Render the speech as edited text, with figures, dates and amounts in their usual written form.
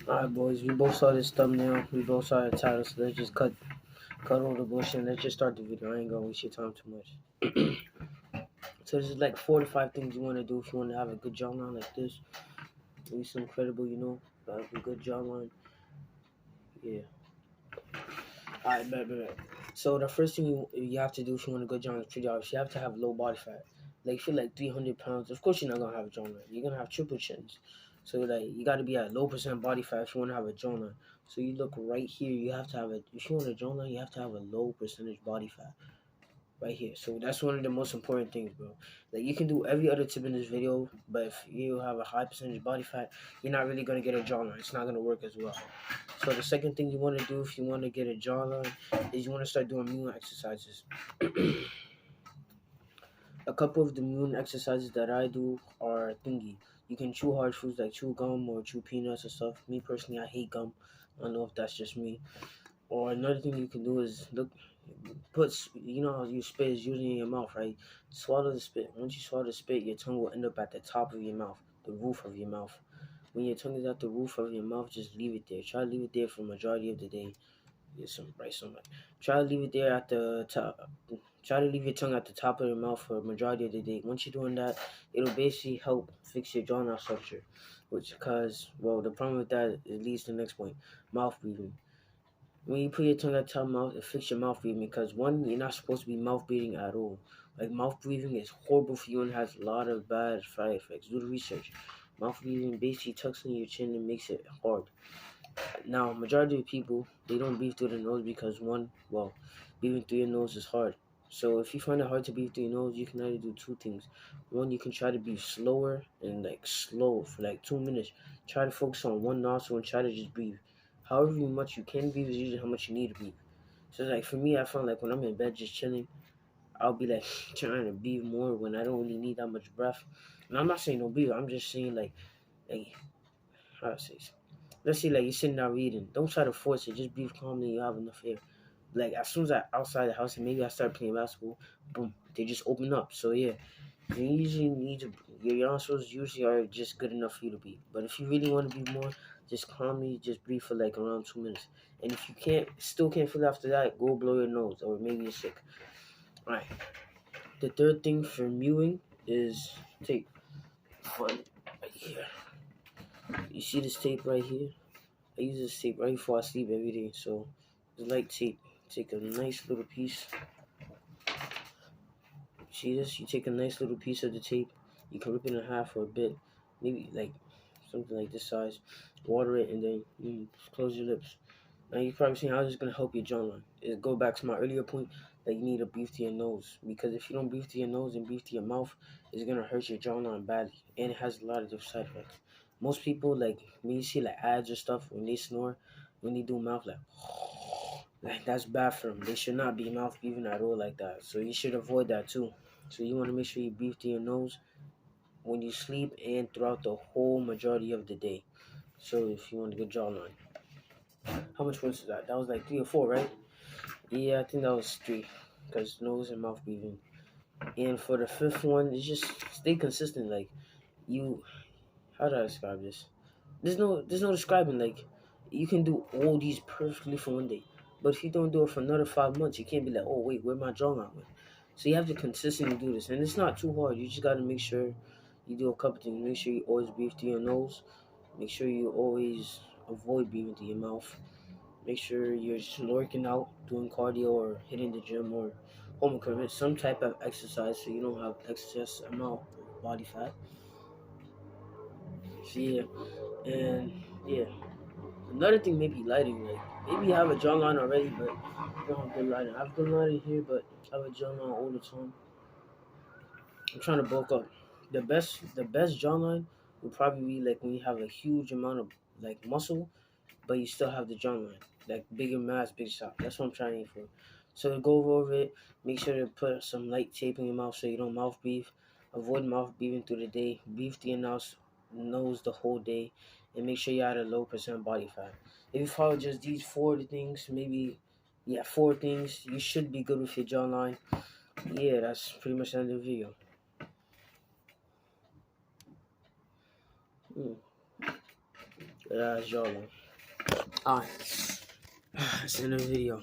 Alright, boys, we both saw this thumbnail. We both saw the title, so let's just cut all the bullshit and let's just start the video. I ain't gonna waste your time too much. So this is like 4 to 5 things you want to do if you want to have a good jawline like this. At least incredible, have a good jawline. Yeah. Alright, bet. So the first thing you have to do if you want a good jawline is pretty obvious. You have to have low body fat. Like if you're like 300 pounds, of course you're not gonna have a jawline. You're gonna have triple chins. So like you gotta be at low percent body fat if you wanna have a jawline. So you look right here, you have to have if you want a jawline, you have to have a low percentage body fat. Right here. So that's one of the most important things, bro. Like you can do every other tip in this video, but if you have a high percentage body fat, you're not really gonna get a jawline. It's not gonna work as well. So the second thing you want to do if you want to get a jawline is you want to start doing moon exercises. A couple of the moon exercises that I do are thingy. You can chew hard foods like chew gum or chew peanuts and stuff. Me personally, I hate gum. I don't know if that's just me. Or another thing you can do is you know how you spit is usually in your mouth, right? Swallow the spit. Once you swallow the spit, your tongue will end up at the top of your mouth, the roof of your mouth. When your tongue is at the roof of your mouth, just leave it there. Try to leave it there for the majority of the day. Get some bright sunlight. Try to leave it there at the top. Try to leave your tongue at the top of your mouth for a majority of the day. Once you're doing that, it'll basically help fix your jawline structure. The problem with that, it leads to the next point, mouth breathing. When you put your tongue at the top of mouth, it fixes your mouth breathing because one, you're not supposed to be mouth breathing at all. Like mouth breathing is horrible for you and has a lot of bad side effects. Do the research. Mouth breathing basically tucks in your chin and makes it hard. Now, majority of people, they don't breathe through their nose because breathing through your nose is hard. So if you find it hard to breathe through your nose, you can either do two things. One, you can try to breathe slower and slow for 2 minutes. Try to focus on one nostril and try to just breathe. However much you can breathe is usually how much you need to breathe. So for me, I found when I'm in bed just chilling, I'll be trying to breathe more when I don't really need that much breath. And I'm not saying no breathe. I'm just saying like how to say this? Let's say you're sitting down reading. Don't try to force it. Just breathe calmly. You have enough air. As soon as I outside the house and maybe I start playing basketball, boom, they just open up. So yeah, you usually need to. Your nostrils usually are just good enough for you to breathe. But if you really want to breathe more, just calmly, just breathe for around 2 minutes. And if you still can't feel it after that, go blow your nose or maybe you're sick. All right. The third thing for mewing is tape. Right here. You see this tape right here? I use this tape right before I sleep every day. So it's like tape. Take a nice little piece. See this? You take a nice little piece of the tape. You can rip it in half for a bit. Maybe something like this size. Water it and then you close your lips. Now you're probably saying how is this going to help your jawline? It go back to my earlier point that you need to breathe to your nose. Because if you don't breathe to your nose and breathe to your mouth, it's going to hurt your jawline badly. And it has a lot of different side effects. Most people, when you see ads or stuff, when they snore, when they do mouth that's bad for them. They should not be mouth breathing at all like that. So you should avoid that too. So you want to make sure you breathe to your nose when you sleep and throughout the whole majority of the day. So if you want a good jawline. How much was that? That was 3 or 4, right? Yeah, I think that was 3. Because nose and mouth breathing. And for the 5th one, it's just stay consistent. How do I describe this? There's no describing. You can do all these perfectly for one day. But if you don't do it for another 5 months, you can't be oh wait, where my jawline went? So you have to consistently do this. And it's not too hard. You just got to make sure you do a couple things. Make sure you always breathe through your nose. Make sure you always avoid breathing through your mouth. Make sure you're just working out, doing cardio or hitting the gym or home equipment, some type of exercise so you don't have excess amount of body fat. So and another thing maybe lighting. Maybe you have a jawline already, but you don't have good lighting. I have good lighting here, but I have a jawline all the time. I'm trying to bulk up. The best jawline would probably be when you have a huge amount of muscle, but you still have the jawline, bigger mass, big shot. That's what I'm trying to aim for. So to go over it, make sure to put some light tape in your mouth so you don't mouth breathe. Avoid mouth breathing through the day. Breathe through your nose the whole day, and make sure you're at a low percent body fat. If you follow just these 4 things, 4 things, you should be good with your jawline. Yeah, that's pretty much the end of the video. Jawline. Alright. That's the end of the video.